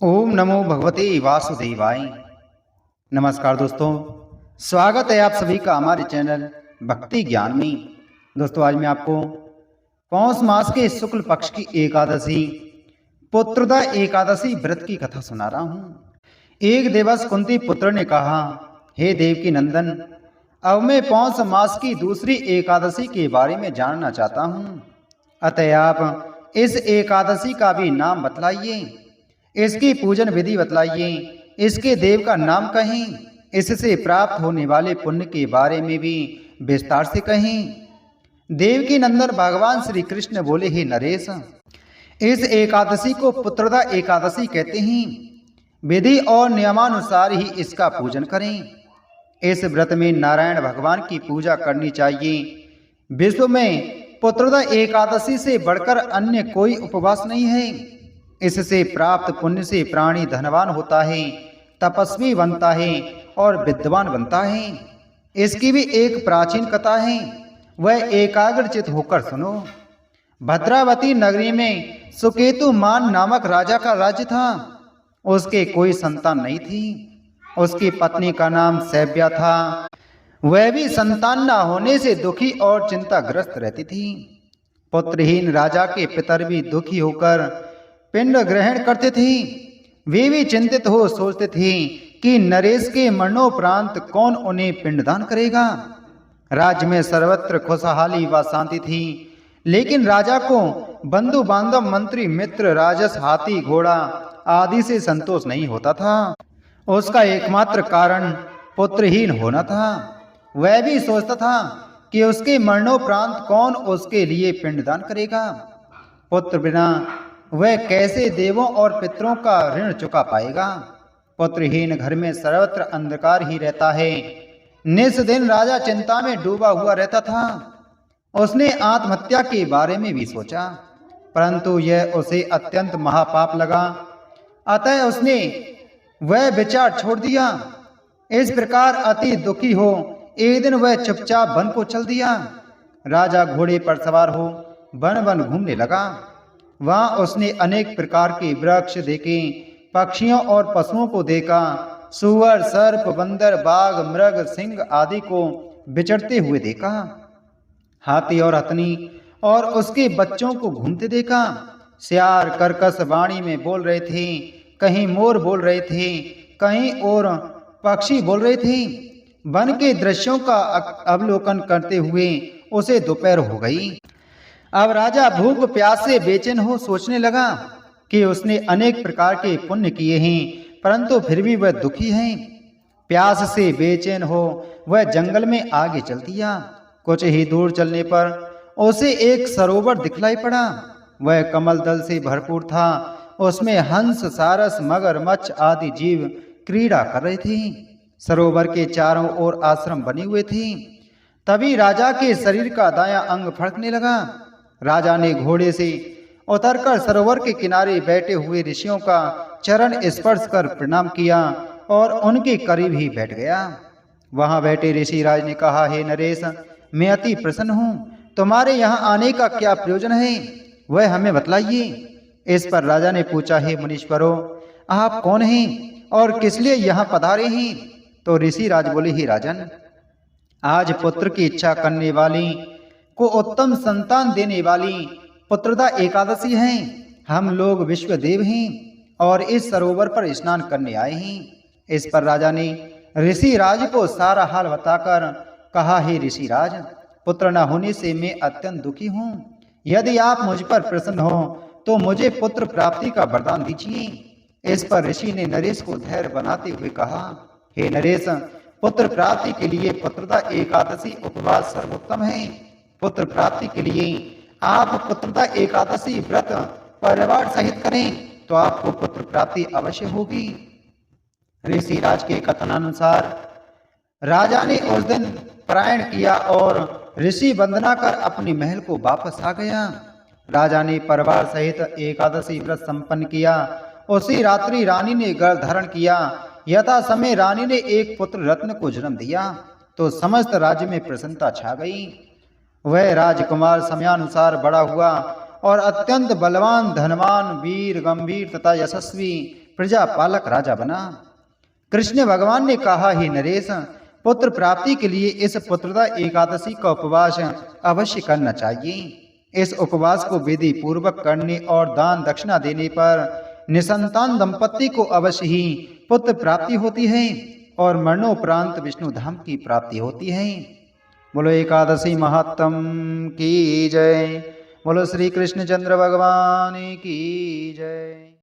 ओम नमो भगवते वासुदेवाय। नमस्कार दोस्तों, स्वागत है आप सभी का हमारे चैनल भक्ति ज्ञान में। दोस्तों, आज मैं आपको पौष मास के शुक्ल पक्ष की एकादशी पुत्रदा एकादशी व्रत की कथा सुना रहा हूँ। एक दिवस कुंती पुत्र ने कहा, हे देवकी नंदन, अब मैं पौष मास की दूसरी एकादशी के बारे में जानना चाहता हूँ। अतः आप इस एकादशी का भी नाम बतलाइए, इसकी पूजन विधि बतलाइए, इसके देव का नाम कहें, इससे प्राप्त होने वाले पुण्य के बारे में भी विस्तार से कहें। देवकी नंदन भगवान श्री कृष्ण बोले, हे नरेश, इस एकादशी को पुत्रदा एकादशी कहते हैं। विधि और नियमानुसार ही इसका पूजन करें। इस व्रत में नारायण भगवान की पूजा करनी चाहिए। विश्व में पुत्रदा एकादशी से बढ़कर अन्य कोई उपवास नहीं है। इससे प्राप्त पुण्य से प्राणी धनवान होता है, तपस्वी बनता है और विद्वान बनता है। इसकी भी एक प्राचीन कथा है, वह एकाग्रचित होकर सुनो। भद्रावती नगरी में सुकेतु मान नामक राजा का राज्य था। उसके कोई संतान नहीं थी। उसकी पत्नी का नाम सैव्या था। वह भी संतान न होने से दुखी और चिंताग्रस्त रहती थी। पुत्रहीन राजा के पितर भी दुखी होकर पिंड ग्रहण करते थे। वे भी चिंतित हो सोचते थे कि नरेश के मरणोपरांत कौन उन्हें पिंडदान करेगा। राज्य में सर्वत्र खुशहाली व शांति थी, लेकिन राजा को बंधु बांधव, मंत्री, मित्र, राजस, हाथी, घोड़ा आदि से संतोष नहीं होता था। उसका एकमात्र कारण पुत्रहीन होना था। वह भी सोचता था कि उसके मरणोपरांत कौन उसके लिए पिंडदान करेगा। पुत्र बिना वह कैसे देवों और पितरों का ऋण चुका पाएगा। पुत्रहीन घर में सर्वत्र अंधकार ही रहता है। निस दिन राजा चिंता में डूबा हुआ रहता था। उसने आत्महत्या के बारे में भी सोचा, परंतु यह उसे अत्यंत महापाप लगा। अतः उसने वह विचार छोड़ दिया। इस प्रकार अति दुखी हो एक दिन वह चुपचाप वन को चल दिया। राजा घोड़े पर सवार हो वन वन घूमने लगा। वहां उसने अनेक प्रकार के वृक्ष देखे, पक्षियों और पशुओं को देखा। सुअर, सर्प, बंदर, बाघ, मृग, सिंह आदि को विचरते हुए देखा। हाथी और हथनी और उसके बच्चों को घूमते देखा। सियार कर्कश वाणी में बोल रहे थे, कहीं मोर बोल रहे थे, कहीं और पक्षी बोल रहे थे। वन के दृश्यों का अवलोकन करते हुए उसे दोपहर हो गई। अब राजा भूख प्यास से बेचैन हो सोचने लगा कि उसने अनेक प्रकार के पुण्य किए हैं, परंतु फिर भी वह दुखी है। प्यास से बेचैन हो वह जंगल में आगे चल दिया। कुछ ही दूर चलने पर उसे एक सरोवर दिखलाई पड़ा। वह कमल दल से भरपूर था। उसमें हंस, सारस, मगर, मच्छ आदि जीव क्रीड़ा कर रहे थे। सरोवर के चारों ओर आश्रम बने हुए थे। तभी राजा के शरीर का दायां अंग फड़कने लगा। राजा ने घोड़े से उतरकर सरोवर के किनारे बैठे हुए ऋषियों का चरण स्पर्श कर प्रणाम किया और उनके करीब ही बैठ गया। वहां बैठे ऋषि राज ने कहा, हे नरेश, मैं अति प्रसन्न हूँ। तुम्हारे यहाँ आने का क्या प्रयोजन है, वह हमें बतलाइए। इस पर राजा ने पूछा, हे मुनीश्वरों, आप कौन हैं और किस लिए यहाँ पधारे हैं? तो ऋषि राज बोले, हे राजन, आज पुत्र की इच्छा करने वाली को उत्तम संतान देने वाली पुत्रदा एकादशी है। हम लोग विश्व देव हैं और इस सरोवर पर स्नान करने आए हैं। इस पर राजा ने ऋषि राज को सारा हाल बताकर कहा, हे ऋषि राज, पुत्र न होने से मैं अत्यंत दुखी हूँ। यदि आप मुझ पर प्रसन्न हो तो मुझे पुत्र प्राप्ति का वरदान दीजिए। इस पर ऋषि ने नरेश को धैर्य बनाते हुए कहा, हे नरेश, पुत्र प्राप्ति के लिए पुत्रदा एकादशी उपवास सर्वोत्तम है। पुत्र प्राप्ति के लिए आप पुत्रदा एकादशी व्रत परिवार सहित करें तो आपको पुत्र प्राप्ति अवश्य होगी। ऋषि राज के कथनानुसार राजा ने उस दिन प्रयाण किया और ऋषि वंदना कर अपने महल को वापस आ गया। राजा ने परिवार सहित एकादशी व्रत संपन्न किया। उसी रात्रि रानी ने गर्भ धारण किया। यथा समय रानी ने एक पुत्र रत्न को जन्म दिया तो समस्त राज्य में प्रसन्नता छा गई। वह राजकुमार समयानुसार बड़ा हुआ और अत्यंत बलवान, धनवान, वीर, गंभीर तथा यशस्वी प्रजापालक राजा बना। कृष्ण भगवान ने कहा, हे नरेश, पुत्र प्राप्ति के लिए इस पुत्रदा एकादशी का उपवास अवश्य करना चाहिए। इस उपवास को विधि पूर्वक करने और दान दक्षिणा देने पर निसंतान दंपति को अवश्य ही पुत्र प्राप्ति होती है और मरणोपरांत विष्णु धाम की प्राप्ति होती है। बोलो एकादशी महात्म की जय। बोलो श्री कृष्ण चंद्र भगवान की जय।